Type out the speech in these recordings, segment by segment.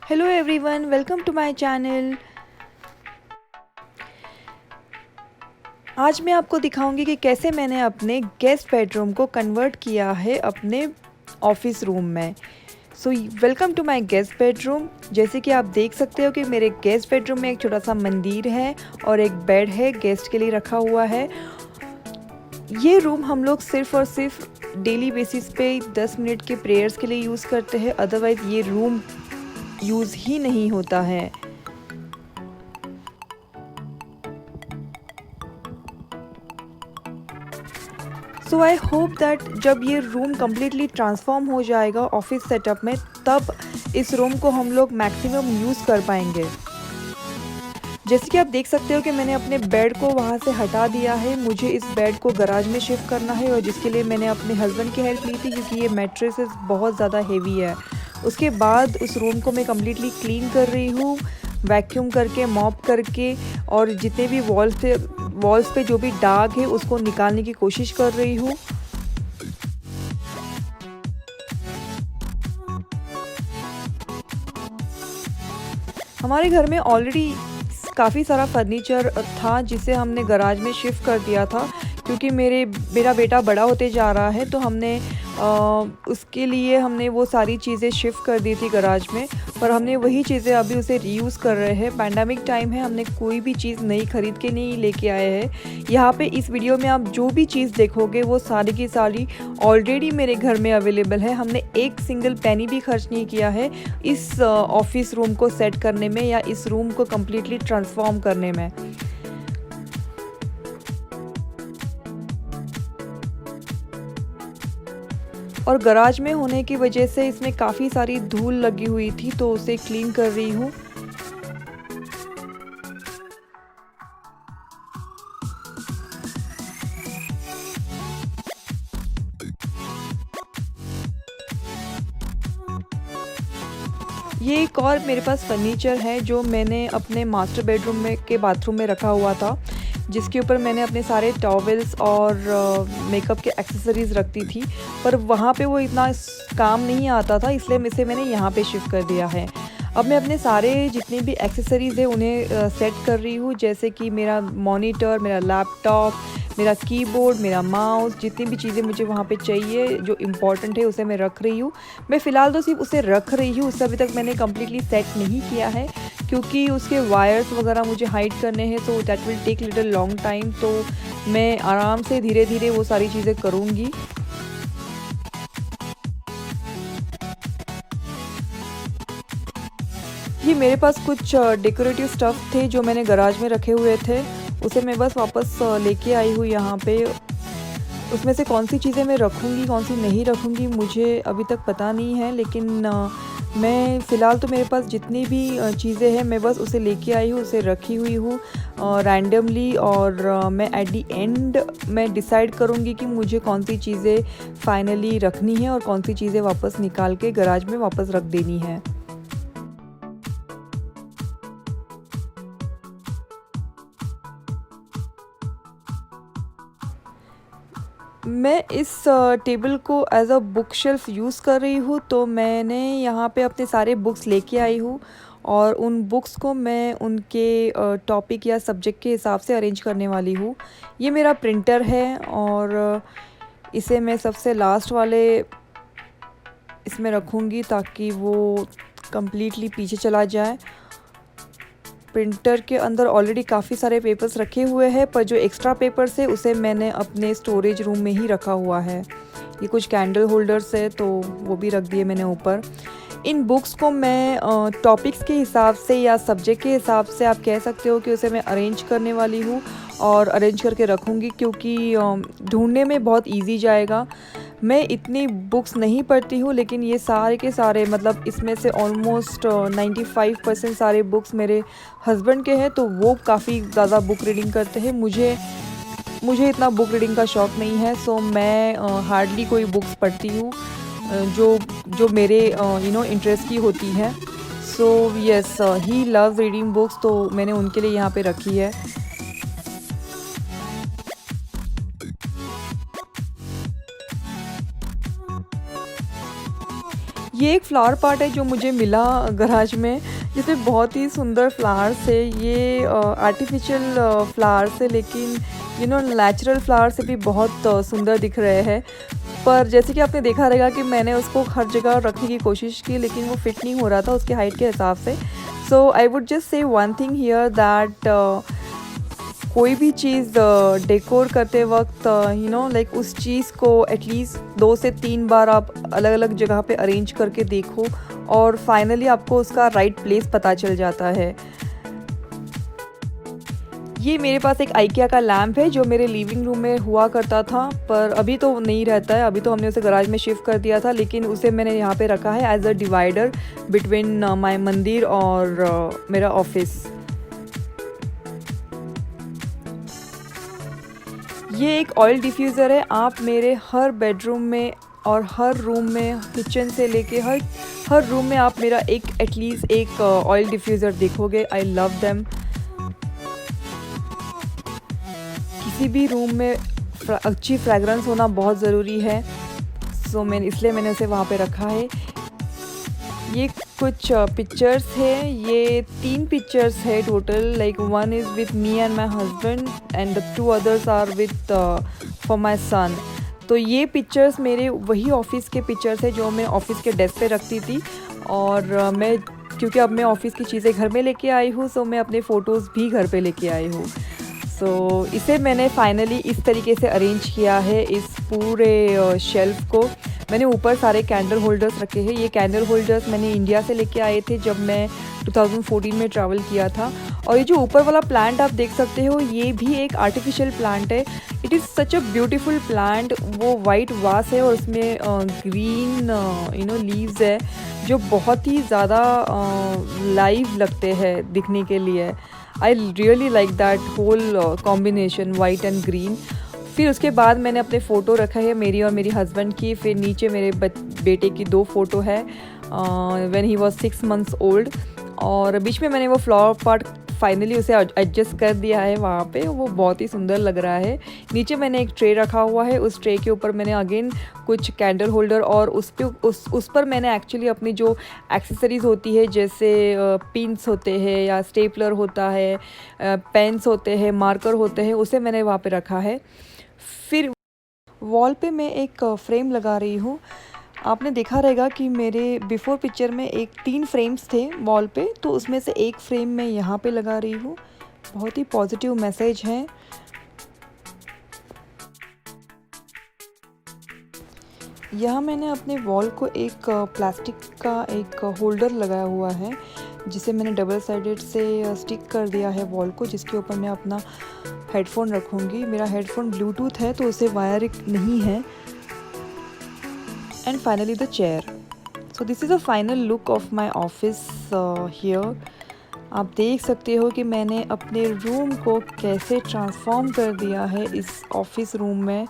Hello everyone, welcome to my channel. आज मैं आपको दिखाऊंगी कि कैसे मैंने अपने गेस्ट बेडरूम को कन्वर्ट किया है अपने ऑफिस रूम में। So welcome to my guest bedroom. जैसे कि आप देख सकते हो कि मेरे गेस्ट बेडरूम में एक छोटा सा मंदिर है और एक बेड है गेस्ट के लिए रखा हुआ है। ये रूम हम लोग सिर्फ़ और सिर्फ डेली बेसिस पे 10 मिनट के प्रेयर्स के लिए यूज़ करते हैं, अदरवाइज़ ये रूम यूज़ ही नहीं होता है। सो आई होप दैट जब ये रूम कम्प्लीटली ट्रांसफॉर्म हो जाएगा ऑफिस सेटअप में, तब इस रूम को हम लोग मैक्सिमम यूज़ कर पाएंगे। जैसे कि आप देख सकते हो कि मैंने अपने बेड को वहाँ से हटा दिया है। मुझे इस बेड को गराज में शिफ्ट करना है और जिसके लिए मैंने अपने हस्बैंड की हेल्प ली थी, क्योंकि ये मैट्रेसेस बहुत ज़्यादा हेवी है। उसके बाद उस रूम को मैं कम्प्लीटली क्लीन कर रही हूँ, वैक्यूम करके, मॉप करके, और जितने भी वॉल्स पे जो भी दाग है उसको निकालने की कोशिश कर रही हूँ। हमारे घर में ऑलरेडी काफ़ी सारा फर्नीचर था जिसे हमने गराज में शिफ्ट कर दिया था, क्योंकि मेरा बेटा बड़ा होते जा रहा है, तो हमने उसके लिए हमने वो सारी चीज़ें शिफ्ट कर दी थी गराज में। पर हमने वही चीज़ें अभी उसे रीयूज़ कर रहे हैं। पैंडेमिक टाइम है, हमने कोई भी चीज़ नई खरीद के नहीं लेके आए हैं। यहाँ पे इस वीडियो में आप जो भी चीज़ देखोगे वो सारी की सारी ऑलरेडी मेरे घर में अवेलेबल है। हमने एक सिंगल पैनी भी खर्च नहीं किया है इस ऑफिस रूम को सेट करने में या इस रूम को कम्प्लीटली ट्रांसफॉर्म करने में। और गराज में होने की वजह से इसमें काफ़ी सारी धूल लगी हुई थी, तो उसे क्लीन कर रही हूँ। ये एक और मेरे पास फर्नीचर है जो मैंने अपने मास्टर बेडरूम में के बाथरूम में रखा हुआ था, जिसके ऊपर मैंने अपने सारे टॉवेल्स और मेकअप के एक्सेसरीज़ रखती थी। पर वहाँ पे वो इतना काम नहीं आता था, इसलिए मैंने यहाँ पे शिफ्ट कर दिया है। अब मैं अपने सारे जितने भी एक्सेसरीज़ है उन्हें सेट कर रही हूँ, जैसे कि मेरा मॉनिटर, मेरा लैपटॉप, मेरा कीबोर्ड, मेरा माउस, जितनी भी चीज़ें मुझे वहाँ पे चाहिए जो इम्पॉर्टेंट है उसे मैं रख रही हूँ। मैं फ़िलहाल तो सिर्फ उसे रख रही हूँ, उसे अभी तक मैंने कम्प्लीटली सेट नहीं किया है, क्योंकि उसके वायर्स वगैरह मुझे हाइड करने हैं, तो that will take little long time. तो मैं आराम से धीरे धीरे वो सारी चीज़ें करूँगी। ये मेरे पास कुछ डेकोरेटिव स्टफ़ थे जो मैंने गराज में रखे हुए थे, उसे मैं बस वापस लेके आई हूँ यहाँ पे। उसमें से कौन सी चीज़ें मैं रखूँगी, कौन सी नहीं रखूँगी, मुझे अभी तक पता नहीं है, लेकिन मैं फ़िलहाल तो मेरे पास जितनी भी चीज़ें हैं मैं बस उसे लेके आई हूँ, उसे रखी हुई हूँ रैंडमली। और मैं एट दी एंड मैं डिसाइड करूँगी कि मुझे कौन सी चीज़ें फ़ाइनली रखनी है और कौन सी चीज़ें वापस निकाल के गराज में वापस रख देनी है। मैं इस टेबल को as a book shelf use कर रही हूँ, तो मैंने यहाँ पे अपने सारे बुक्स लेके आई हूँ और उन बुक्स को मैं उनके टॉपिक या सब्जेक्ट के हिसाब से अरेंज करने वाली हूँ। ये मेरा प्रिंटर है और इसे मैं सबसे लास्ट वाले इसमें रखूँगी ताकि वो कम्प्लीटली पीछे चला जाए। प्रिंटर के अंदर ऑलरेडी काफ़ी सारे पेपर्स रखे हुए हैं, पर जो एक्स्ट्रा पेपर्स है उसे मैंने अपने स्टोरेज रूम में ही रखा हुआ है। ये कुछ कैंडल होल्डर्स है, तो वो भी रख दिए मैंने ऊपर। इन बुक्स को मैं टॉपिक्स के हिसाब से या सब्जेक्ट के हिसाब से आप कह सकते हो कि उसे मैं अरेंज करने वाली हूँ और अरेंज करके रखूँगी, क्योंकि ढूंढने में बहुत ईजी जाएगा। मैं इतनी बुक्स नहीं पढ़ती हूँ, लेकिन ये सारे के सारे, मतलब इसमें से ऑलमोस्ट 95% सारे बुक्स मेरे हस्बैंड के हैं, तो वो काफ़ी ज़्यादा बुक रीडिंग करते हैं। मुझे इतना बुक रीडिंग का शौक़ नहीं है, सो मैं हार्डली कोई बुक्स पढ़ती हूँ जो जो मेरे इंटरेस्ट की होती हैं। सो येस, ही लव रीडिंग बुक्स, तो मैंने उनके लिए यहाँ पे रखी है। ये ये एक फ्लावर पॉट है जो मुझे मिला गराज में, जिसमें बहुत ही सुंदर फ्लावर्स है। ये आर्टिफिशियल फ्लावर्स है, लेकिन नेचुरल फ्लावर से भी बहुत सुंदर दिख रहे हैं। पर जैसे कि आपने देखा रहेगा कि मैंने उसको हर जगह रखने की कोशिश की, लेकिन वो फिट नहीं हो रहा था उसकी हाइट के हिसाब से। So I would just say one thing here that कोई भी चीज़ डेकोर करते वक्त लाइक उस चीज़ को एटलीस्ट 2 से 3 बार आप अलग अलग जगह पे अरेंज करके देखो, और फाइनली आपको उसका राइट प्लेस पता चल जाता है। ये मेरे पास एक आइकिया का लैम्प है जो मेरे लिविंग रूम में हुआ करता था, पर अभी तो नहीं रहता है, अभी तो हमने उसे गराज में शिफ्ट कर दिया था। लेकिन उसे मैंने यहाँ पे रखा है as a divider between my mandir और मेरा ऑफिस। ये एक ऑयल डिफ्यूज़र है। आप मेरे हर बेडरूम में और हर रूम में, किचन से लेके हर रूम में आप मेरा एटलीस्ट एक ऑयल डिफ्यूज़र देखोगे। I love them. किसी भी रूम में अच्छी फ्रेगरेंस होना बहुत ज़रूरी है, सो इसलिए मैंने उसे वहाँ पे रखा है। ये कुछ पिक्चर्स है, ये 3 पिक्चर्स है total. Like one is with me and my husband and the 2 others are with for my son. तो ये पिक्चर्स मेरे वही ऑफिस के पिक्चर्स है जो मैं ऑफिस के डेस्क पे रखती थी, और मैं क्योंकि अब मैं ऑफिस की चीज़ें घर में लेके आई हूँ, सो मैं अपने फ़ोटोज़ भी घर पे लेके आई हूँ। सो इसे मैंने फाइनली इस तरीके से अरेंज किया है। इस पूरे शेल्फ़ को मैंने ऊपर सारे कैंडल होल्डर्स रखे हैं। ये कैंडल होल्डर्स मैंने इंडिया से लेके आए थे जब मैं 2014 में ट्रैवल किया था। और ये जो ऊपर वाला प्लांट आप देख सकते हो, ये भी एक आर्टिफिशियल प्लांट है। It is such a beautiful plant. वो वाइट वास है और उसमें ग्रीन लीव्स है जो बहुत ही ज़्यादा लाइव लगते हैं दिखने के लिए। I really like that whole combination white and green. फिर उसके बाद मैंने अपने फ़ोटो रखा है मेरी और मेरी हस्बैंड की। फिर नीचे मेरे बेटे की 2 फ़ोटो है when he was 6 months old, और बीच में मैंने वो फ्लावर पॉट फाइनली उसे एडजस्ट कर दिया है वहाँ पे। वो बहुत ही सुंदर लग रहा है। नीचे मैंने एक ट्रे रखा हुआ है, उस ट्रे के ऊपर मैंने अगेन कुछ कैंडल होल्डर, और उस पर मैंने एक्चुअली अपनी जो एक्सेसरीज़ होती है, जैसे पिन्स होते हैं या स्टेपलर होता है, पेन्स होते हैं, मार्कर होते हैं, उसे मैंने वहाँ पे रखा है। फिर वॉल पे मैं एक फ्रेम लगा रही हूँ। आपने देखा रहेगा कि मेरे बिफ़ोर पिक्चर में 3 फ्रेम्स थे वॉल पे, तो उसमें से एक फ्रेम मैं यहाँ पे लगा रही हूँ। बहुत ही पॉजिटिव मैसेज है। यहाँ मैंने अपने वॉल को एक प्लास्टिक का एक होल्डर लगाया हुआ है, जिसे मैंने डबल साइडेड से स्टिक कर दिया है वॉल को, जिसके ऊपर मैं अपना हेडफोन रखूँगी। मेरा हेडफोन ब्लूटूथ है तो उसे वायर नहीं है। And finally the chair. So this is a final look of my office here. आप देख सकते हो कि मैंने अपने रूम को कैसे ट्रांसफॉर्म कर दिया है इस ऑफिस रूम में,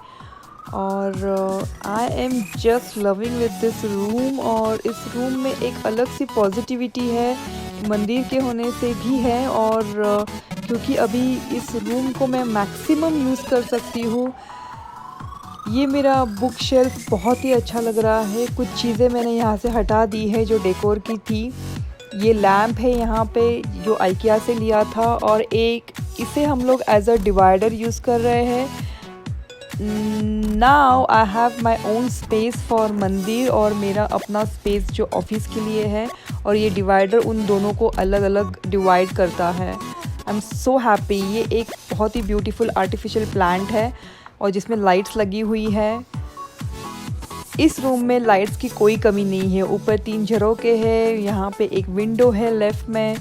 और I am just loving with this room. और इस रूम में एक अलग सी पॉजिटिविटी है, मंदिर के होने से भी है, और क्योंकि अभी इस रूम को मैं मैक्सिमम यूज़ कर सकती हूँ। ये मेरा बुक शेल्फ बहुत ही अच्छा लग रहा है। कुछ चीज़ें मैंने यहाँ से हटा दी है जो डेकोर की थी। ये लैम्प है यहाँ पे जो आइकिया से लिया था, और एक इसे हम लोग एज अ डिवाइडर यूज़ कर रहे हैं। Now I have my own space for मंदिर, और मेरा अपना स्पेस जो ऑफिस के लिए है, और ये डिवाइडर उन दोनों को अलग अलग डिवाइड करता है। आई एम सो हैप्पी। ये एक बहुत ही ब्यूटीफुल आर्टिफिशियल प्लांट है और जिसमें लाइट्स लगी हुई है। इस रूम में लाइट्स की कोई कमी नहीं है। ऊपर 3 झरोके हैं, यहाँ पे एक विंडो है लेफ़्ट में,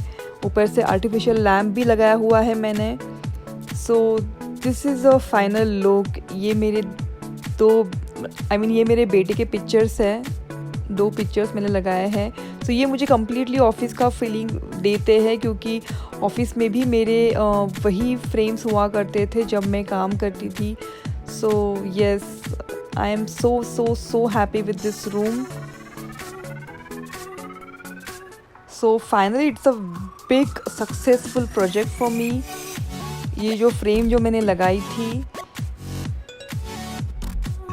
ऊपर से आर्टिफिशियल लैम्प भी लगाया हुआ है मैंने। सो this is a final look. ये मेरे ये मेरे बेटे के पिक्चर्स हैं, 2 पिक्चर्स मैंने लगाए हैं। सो ये मुझे कम्प्लीटली ऑफिस का फीलिंग देते हैं, क्योंकि ऑफिस में भी मेरे वही फ्रेम्स हुआ करते थे जब मैं काम करती थी। So yes, I am so happy with this room. So finally it's a big successful project for me. ये जो फ्रेम जो मैंने लगाई थी,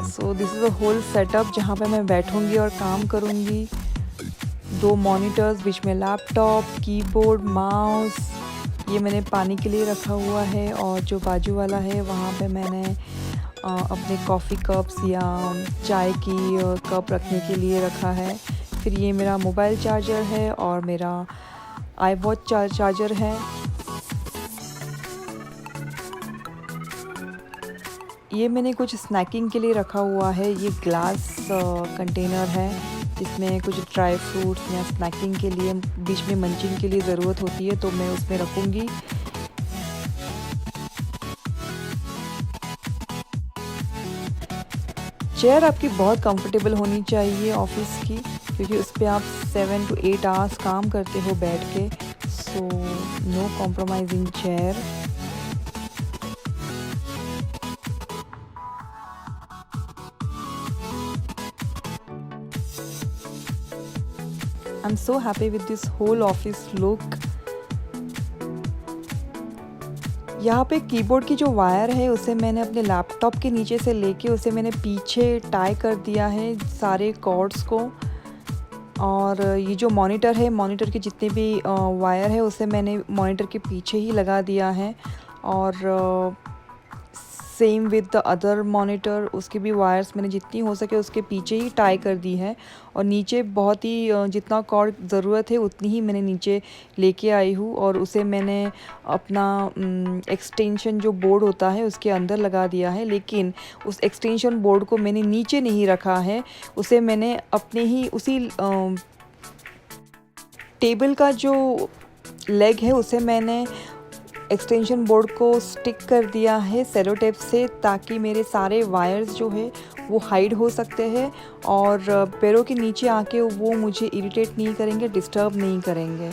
so this is a whole setup जहाँ पे मैं बैठूँगी और काम करूँगी। 2 मॉनिटर्स, बीच में लैपटॉप, कीबोर्ड, माउस, ये मैंने पानी के लिए रखा हुआ है। और जो बाजू वाला है वहाँ पे मैंने अपने कॉफ़ी कप्स या चाय की कप रखने के लिए रखा है। फिर ये मेरा मोबाइल चार्जर है और मेरा आई वॉच चार्जर है। ये मैंने कुछ स्नैकिंग के लिए रखा हुआ है। ये ग्लास कंटेनर है जिसमें कुछ ड्राई फ्रूट्स या स्नैकिंग के लिए बीच में मंचिंग के लिए ज़रूरत होती है, तो मैं उसमें रखूँगी। चेयर आपकी बहुत कंफर्टेबल होनी चाहिए ऑफिस की, क्योंकि उस पर आप 7 to 8 आवर्स काम करते हो बैठ के। So no compromising chair. I am so happy with this whole office look. यहाँ पे कीबोर्ड की जो वायर है उसे मैंने अपने लैपटॉप के नीचे से लेके उसे मैंने पीछे टाई कर दिया है सारे कॉर्ड्स को। और ये जो मॉनिटर है, मॉनिटर के जितने भी वायर है उसे मैंने मॉनिटर के पीछे ही लगा दिया है। और same with the other monitor, उसकी भी वायर्स मैंने जितनी हो सके उसके पीछे ही टाई कर दी है। और नीचे बहुत ही जितना कॉर्ड ज़रूरत है उतनी ही मैंने नीचे लेके आई हूँ। और उसे मैंने अपना एक्सटेंशन जो बोर्ड होता है उसके अंदर लगा दिया है, लेकिन उस एक्सटेंशन बोर्ड को मैंने नीचे नहीं रखा है। उसे मैंने अपने ही उसी टेबल का जो लेग है उसे मैंने एक्सटेंशन बोर्ड को स्टिक कर दिया है सेलो टेप से, ताकि मेरे सारे वायर्स जो है वो हाइड हो सकते हैं और पैरों के नीचे आके वो मुझे इरिटेट नहीं करेंगे, डिस्टर्ब नहीं करेंगे।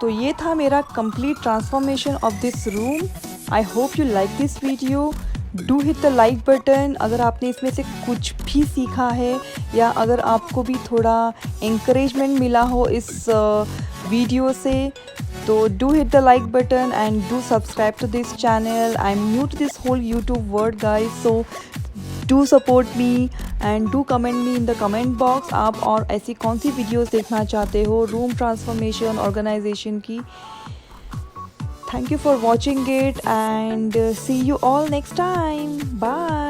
तो ये था मेरा complete transformation of this room. I hope you like this video. Do hit the like button अगर आपने इसमें से कुछ भी सीखा है, या अगर आपको भी थोड़ा encouragement मिला हो इस वीडियो से, तो do hit the like button and do subscribe to this channel. I'm new to this whole YouTube world guys, so do support me and do comment me in the comment box आप और ऐसी कौन सी videos देखना चाहते हो room transformation organisation की। Thank you for watching it and see you all next time. Bye.